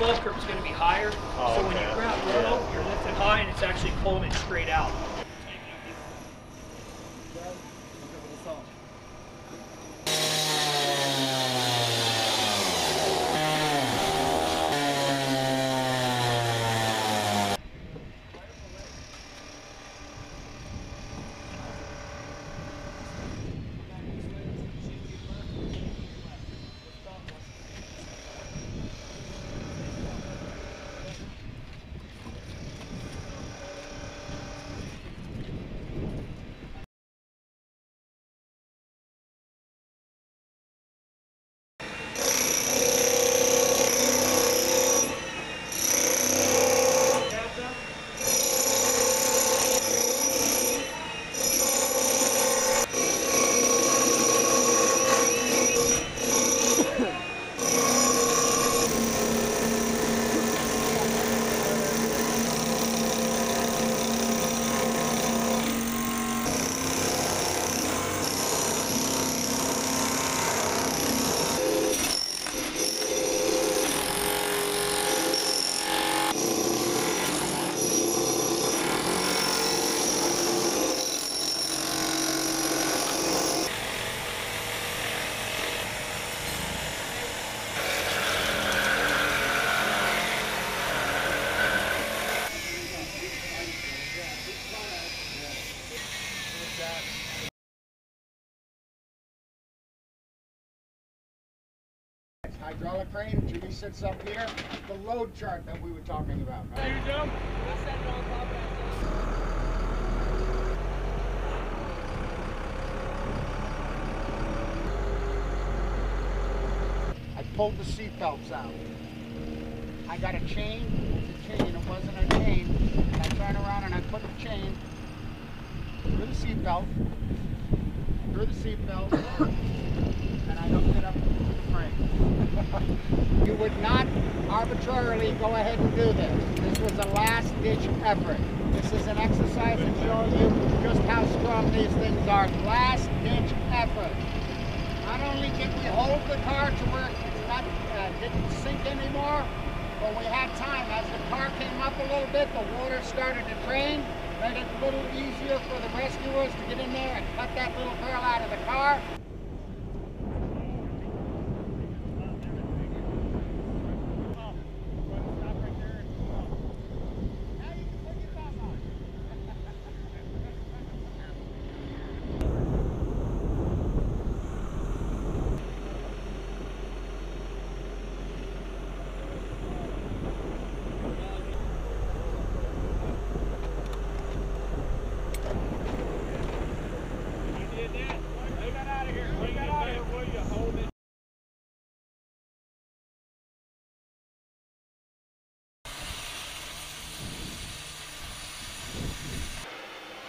fall curve is going to be higher. Oh, so when you grab low, you're lifting high and it's actually pulling it straight out. Hydraulic crane, Jimmy sits up here, the load chart that we were talking about. Right? There you go. I pulled the seat belts out. I got a chain, it wasn't a chain. I turn around and I put the chain through the seat belt, and I hooked it up to the frame. You would not arbitrarily go ahead and do this. This was a last-ditch effort. This is an exercise in showing you just how strong these things are. Last-ditch effort. Not only did we hold the car to where it didn't sink anymore, but we had time. As the car came up a little bit, the water started to drain, made it a little easier for the rescuers to get in there and cut that little girl out of the car.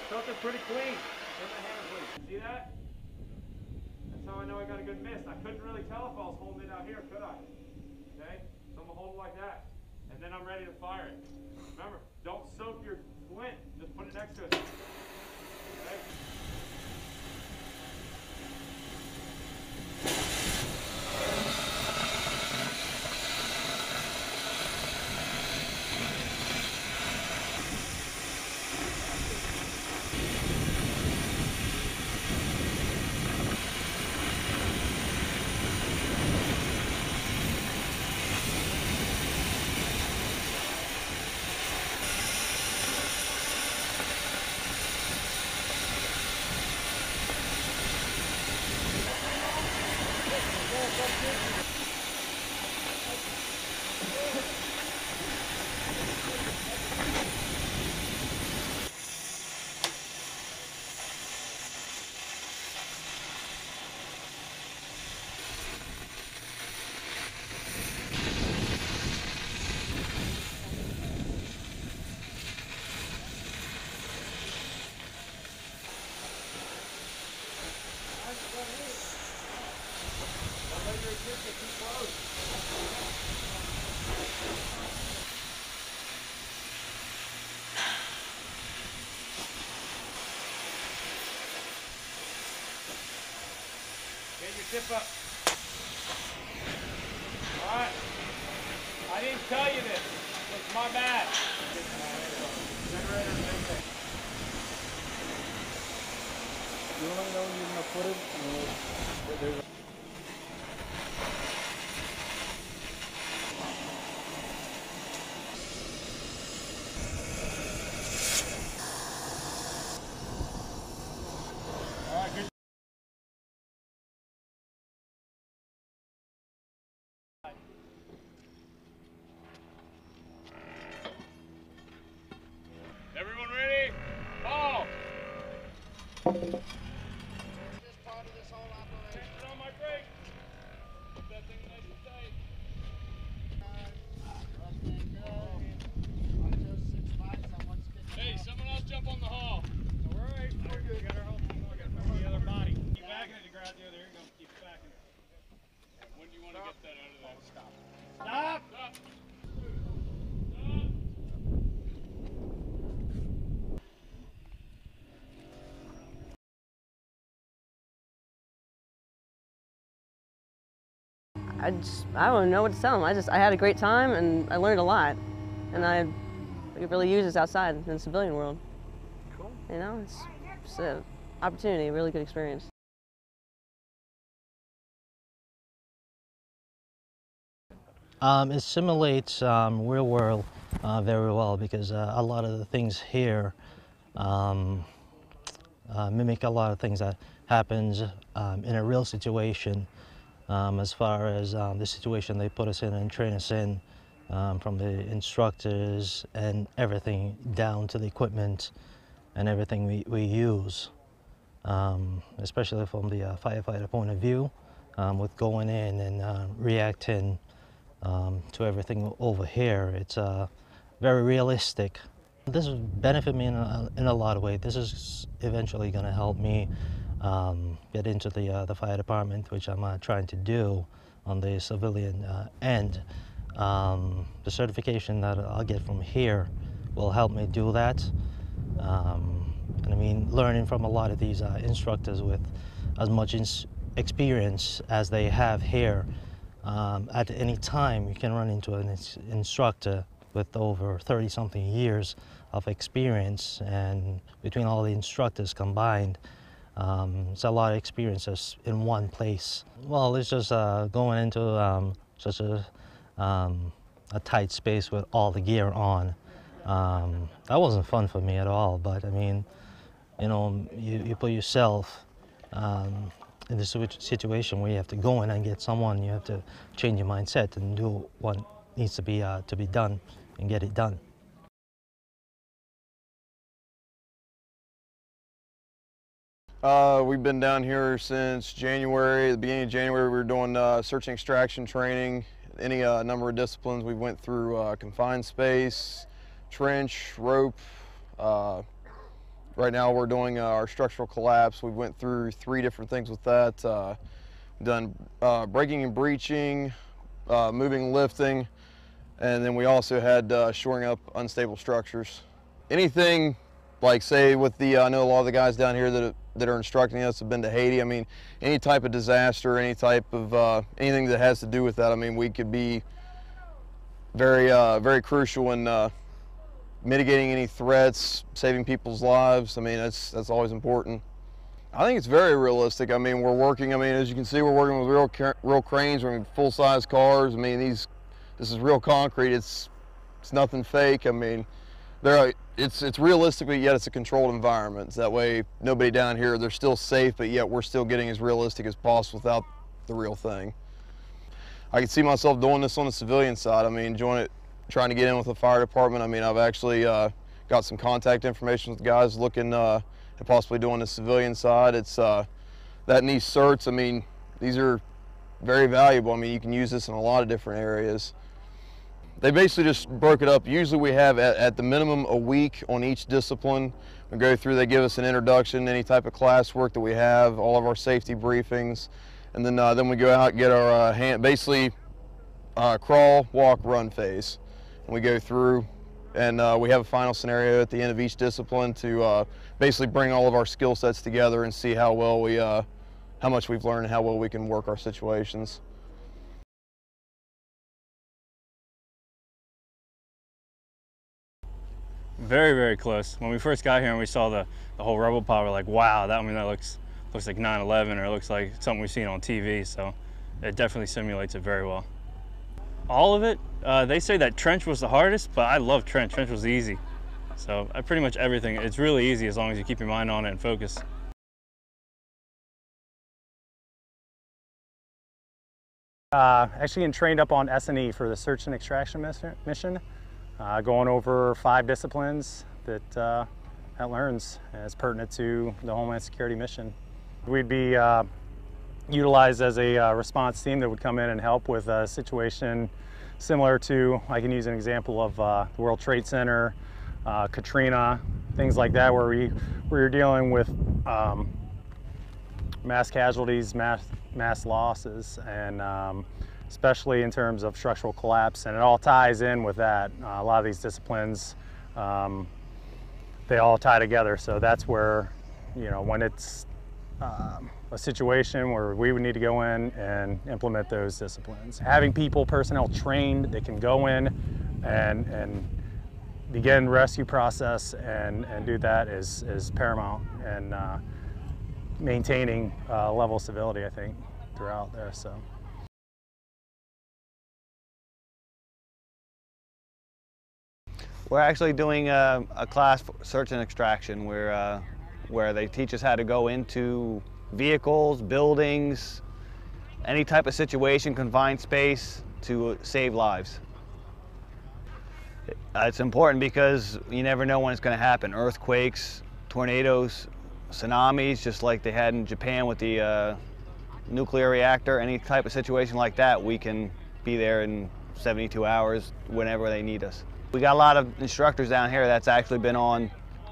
Something pretty clean. Put my hammer, please. See that? That's how I know I got a good mist. I couldn't really tell if I was holding it out here, could I? Okay? So I'm gonna hold it like that. And then I'm ready to fire it. Remember, don't soak your flint. Just put it next to it. Okay? Get your tip up. All right. I didn't tell you this. It's my bad. Generator missing. You want to know when you're going to put it? There's a Everyone ready? Ball. Just part of this whole operation. Attention on my brake. Keep that thing nice and tight. Hey, someone else jump on the hull. All right, we're good. We got our whole thing. We got the other body. Keep backing it to grab the other. There you go. Keep backing it. When do you want to get that out of there? Stop. Stop. Stop. I don't know what to tell them. I had a great time and I learned a lot, and I could really use this outside in the civilian world. cool. You know, it's an opportunity, a really good experience. It simulates real world very well because a lot of the things here mimic a lot of things that happens in a real situation. As far as the situation they put us in and train us in, from the instructors and everything down to the equipment and everything we use, especially from the firefighter point of view, with going in and reacting to everything over here. It's very realistic. This will benefit me in a lot of ways. This is eventually going to help me get into the fire department, which I'm trying to do on the civilian end. The certification that I'll get from here will help me do that. And I mean, learning from a lot of these instructors with as much experience as they have here, at any time you can run into an instructor with over 30-something years of experience, and between all the instructors combined, it's a lot of experiences in one place. Well, it's just going into such a tight space with all the gear on. That wasn't fun for me at all, but I mean, you know, you put yourself in this situation where you have to go in and get someone, you have to change your mindset and do what needs to be done and get it done. We've been down here since January. At the beginning of January, we were doing search and extraction training. Any number of disciplines. We went through confined space, trench, rope. Right now, we're doing our structural collapse. We went through 3 different things with that. Done breaking and breaching, moving and lifting, and then we also had shoring up unstable structures. Anything like, say, with the, I know a lot of the guys down here that are instructing us have been to Haiti. I mean, any type of disaster, any type of anything that has to do with that, I mean, we could be very, very crucial in mitigating any threats, saving people's lives. I mean, that's always important. I think it's very realistic. I mean, we're working, I mean, as you can see, we're working with real cranes, we're in full-size cars. I mean, this is real concrete. It's nothing fake. I mean, it's realistic, but yet it's a controlled environment. So that way, nobody down here, they're still safe, but yet we're still getting as realistic as possible without the real thing. I can see myself doing this on the civilian side. I mean, trying to get in with the fire department. I mean, I've actually got some contact information with guys looking at possibly doing the civilian side. It's that and these certs, I mean, these are very valuable. I mean, you can use this in a lot of different areas. They basically just broke it up. Usually we have at the minimum a week on each discipline. We go through, they give us an introduction, any type of classwork that we have, all of our safety briefings, and then we go out and get our basically crawl, walk, run phase. And we go through, and we have a final scenario at the end of each discipline to basically bring all of our skill sets together and see how well how much we've learned and how well we can work our situations. Very, very close. When we first got here and we saw the whole rubble pile, we're like, wow, that looks like 9/11, or it looks like something we've seen on TV. So it definitely simulates it very well. All of it. They say that trench was the hardest, but I love trench. Trench was easy. So pretty much everything. It's really easy as long as you keep your mind on it and focus. Actually getting trained up on S&E for the search and extraction mission. Going over 5 disciplines that learns as pertinent to the Homeland Security mission. We'd be utilized as a response team that would come in and help with a situation similar to, I can use an example of the World Trade Center, Katrina, things like that, where you're dealing with mass casualties, mass losses, and especially in terms of structural collapse, and it all ties in with that. A lot of these disciplines, they all tie together, so that's where, when it's a situation where we would need to go in and implement those disciplines. Having personnel trained that can go in and begin rescue process and do that is paramount, and maintaining level of civility, I think, throughout there. So. We're actually doing a class for search and extraction where they teach us how to go into vehicles, buildings, any type of situation, confined space, to save lives. It's important because you never know when it's going to happen. Earthquakes, tornadoes, tsunamis, just like they had in Japan with the nuclear reactor, any type of situation like that, we can be there in 72 hours whenever they need us. We got a lot of instructors down here that's actually been on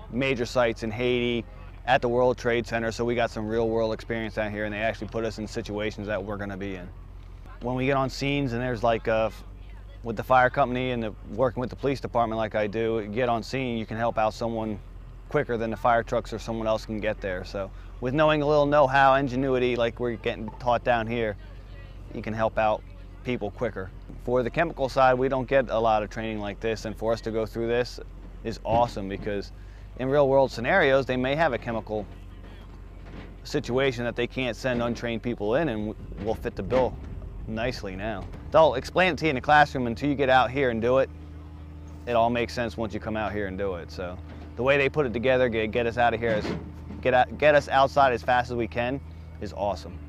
major sites in Haiti, at the World Trade Center, so we got some real world experience down here, and they actually put us in situations that we're going to be in. When we get on scenes and there's like with the fire company and working with the police department like I do, get on scene, you can help out someone quicker than the fire trucks or someone else can get there. So with knowing a little know-how, ingenuity like we're getting taught down here, you can help out people quicker. For the chemical side, we don't get a lot of training like this, and for us to go through this is awesome, because in real world scenarios, they may have a chemical situation that they can't send untrained people in, and we'll fit the bill nicely now. They'll explain it to you in the classroom until you get out here and do it. It all makes sense once you come out here and do it. So the way they put it together, get us out of here, get us outside as fast as we can, is awesome.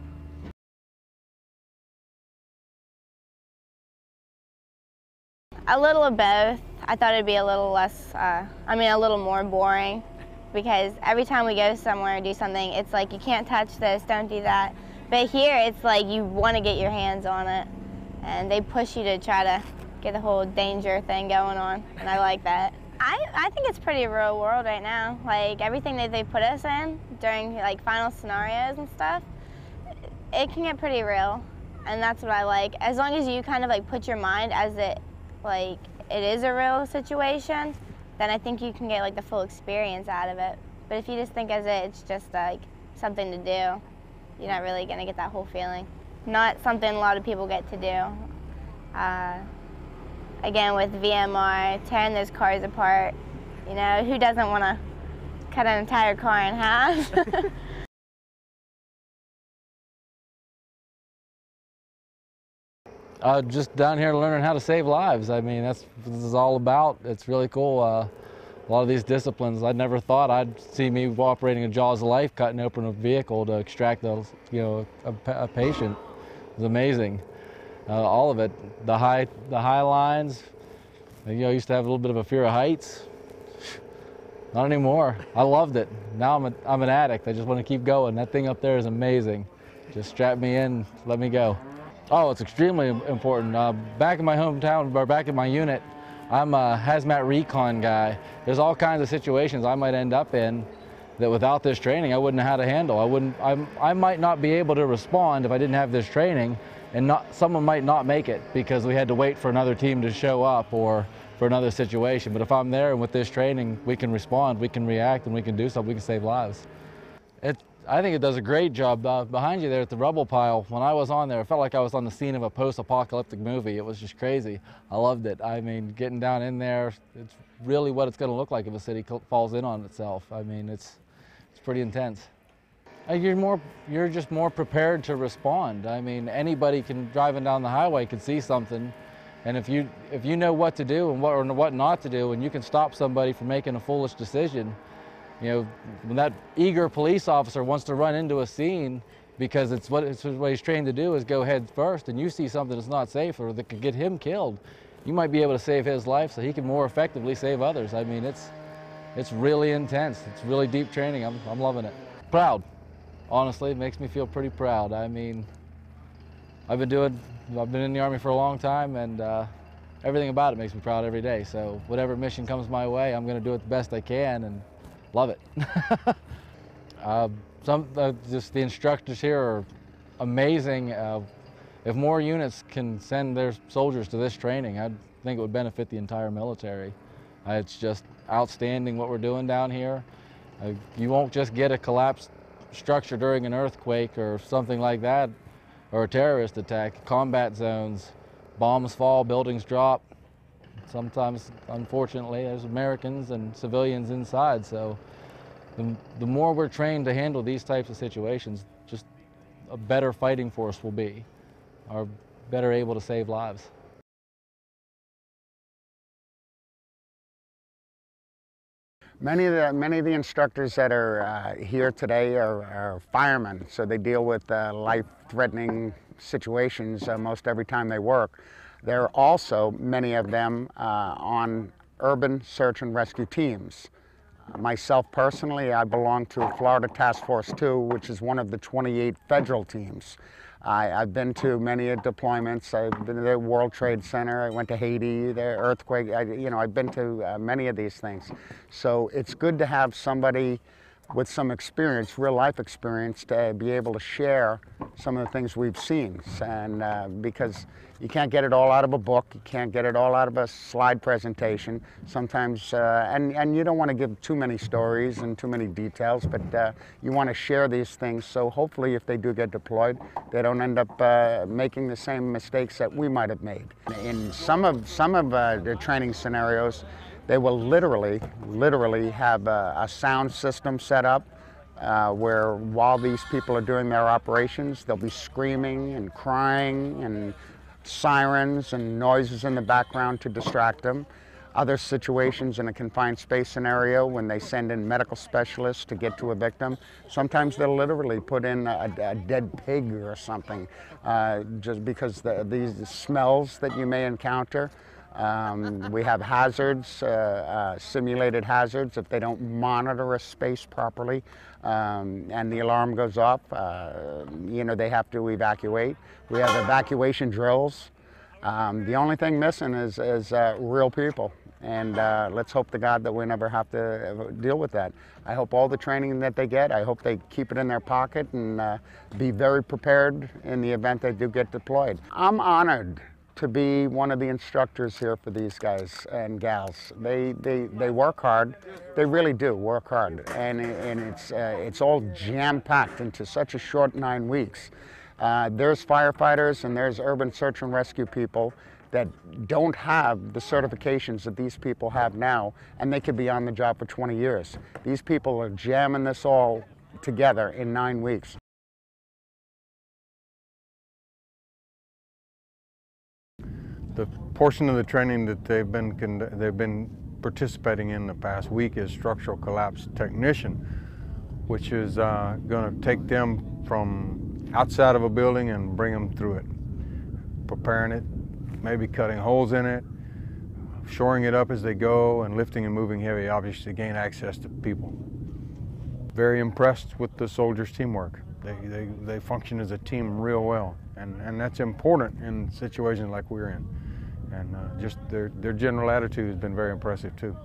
A little of both. I thought it'd be a little less, a little more boring, because every time we go somewhere and do something, it's like, you can't touch this, don't do that. But here, it's like you want to get your hands on it, and they push you to try to get the whole danger thing going on, and I like that. I think it's pretty real world right now. Like, everything that they put us in during like final scenarios and stuff, it can get pretty real, and that's what I like. As long as you kind of like put your mind as it is a real situation, then I think you can get like the full experience out of it. But if you just think it's just like something to do, you're not really gonna get that whole feeling. Not something a lot of people get to do. Again, with VMR, tearing those cars apart, who doesn't want to cut an entire car in half? Just down here learning how to save lives. I mean, that's what this is all about. It's really cool. A lot of these disciplines, I never thought I'd see me operating a jaws of life, cutting open a vehicle to extract a patient. It was amazing. All of it. The high lines. I used to have a little bit of a fear of heights. Not anymore. I loved it. Now I'm an addict. I just want to keep going. That thing up there is amazing. Just strap me in, let me go. Oh, it's extremely important. Back in my hometown, or back in my unit, I'm a hazmat recon guy. There's all kinds of situations I might end up in that without this training I wouldn't know how to handle. I might not be able to respond if I didn't have this training, and someone might not make it because we had to wait for another team to show up or for another situation. But if I'm there and with this training, we can respond, we can react, and we can do something, we can save lives. I think it does a great job. Behind you there at the rubble pile, when I was on there, I felt like I was on the scene of a post-apocalyptic movie. It was just crazy. I loved it. I mean, getting down in there, it's really what it's going to look like if a city falls in on itself. I mean, it's pretty intense. You're just more prepared to respond. I mean, anybody driving down the highway can see something, and if you know what to do and what not to do, and you can stop somebody from making a foolish decision, you know, when that eager police officer wants to run into a scene because it's what he's trained to do is go head first, and you see something that's not safe or that could get him killed, you might be able to save his life so he can more effectively save others. I mean, it's really intense. It's really deep training. I'm loving it. Proud. Honestly, it makes me feel pretty proud. I mean, I've been in the Army for a long time, and everything about it makes me proud every day. So whatever mission comes my way, I'm going to do it the best I can and love it. Just the instructors here are amazing. If more units can send their soldiers to this training, I think it would benefit the entire military. It's just outstanding what we're doing down here. You won't just get a collapsed structure during an earthquake or something like that, or a terrorist attack. Combat zones, bombs fall, buildings drop. Sometimes, unfortunately, there's Americans and civilians inside, so the more we're trained to handle these types of situations, just a better fighting force we'll be, or better able to save lives. Many of the instructors that are here today are firemen, so they deal with life-threatening situations most every time they work. There are also many of them on urban search and rescue teams. Myself personally, I belong to Florida Task Force 2, which is one of the 28 federal teams. I've been to many deployments. I've been to the World Trade Center. I went to Haiti, the earthquake. I've been to many of these things. So it's good to have somebody with some experience, real life experience, to be able to share some of the things we've seen. And because you can't get it all out of a book, you can't get it all out of a slide presentation. Sometimes, and you don't want to give too many stories and too many details, but you want to share these things so hopefully if they do get deployed, they don't end up making the same mistakes that we might have made. In some of the training scenarios, they will literally have a sound system set up where while these people are doing their operations, they'll be screaming and crying and sirens and noises in the background to distract them. Other situations in a confined space scenario, when they send in medical specialists to get to a victim, sometimes they'll literally put in a dead pig or something, just because these smells that you may encounter. We have hazards, simulated hazards, if they don't monitor a space properly and the alarm goes off, they have to evacuate. We have evacuation drills. The only thing missing is real people, and let's hope to God that we never have to deal with that. I hope all the training that they get, I hope they keep it in their pocket and be very prepared in the event they do get deployed. I'm honored to be one of the instructors here for these guys and gals. They work hard. They really do work hard, and it's all jam-packed into such a short 9 weeks. There's firefighters and there's urban search and rescue people that don't have the certifications that these people have now, and they could be on the job for 20 years. These people are jamming this all together in 9 weeks. The portion of the training that they've been participating in the past week is structural collapse technician, which is going to take them from outside of a building and bring them through it, preparing it, maybe cutting holes in it, shoring it up as they go, and lifting and moving heavy objects to gain access to people. Very impressed with the soldiers' teamwork. They function as a team real well, and that's important in situations like we're in. And just their general attitude has been very impressive too.